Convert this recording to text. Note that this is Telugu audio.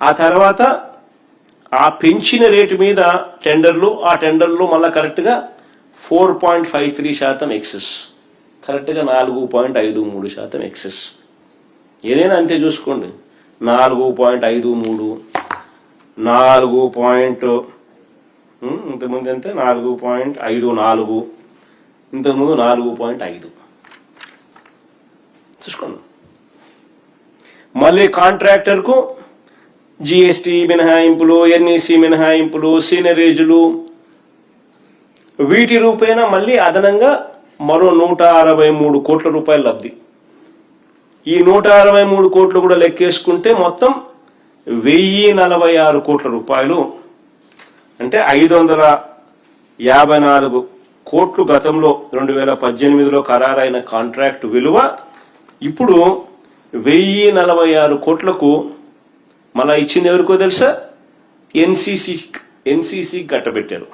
ఆ తర్వాత ఆ పెంచిన రేటు మీద టెండర్లు, ఆ టెండర్లు మళ్ళీ కరెక్ట్గా 4.53% ఎక్సెస్, కరెక్ట్గా 4.53% ఎక్సెస్. ఏదైనా అంతే చూసుకోండి. 4.53, 4. ఇంతకుముందు ఎంత 4.54, ఇంతకుముందు 4.5 చూసుకోండి. మళ్ళీ కాంట్రాక్టర్కు జిఎస్టీ మినహాయింపులు, ఎన్ఈసి మినహాయింపులు, సీనరేజులు, వీటి రూపేణా మళ్ళీ అదనంగా మరో 163 కోట్ల రూపాయలు లబ్ధి. ఈ 163 కోట్లు కూడా లెక్కేసుకుంటే మొత్తం 1046 కోట్ల రూపాయలు, అంటే 554 కోట్లు గతంలో 2018లో ఖరారైన కాంట్రాక్ట్ విలువ ఇప్పుడు 1046 కోట్లకు మళ్ళా ఇచ్చింది ఎవరికో తెలుసా? ఎన్సీసీ కట్టబెట్టారు.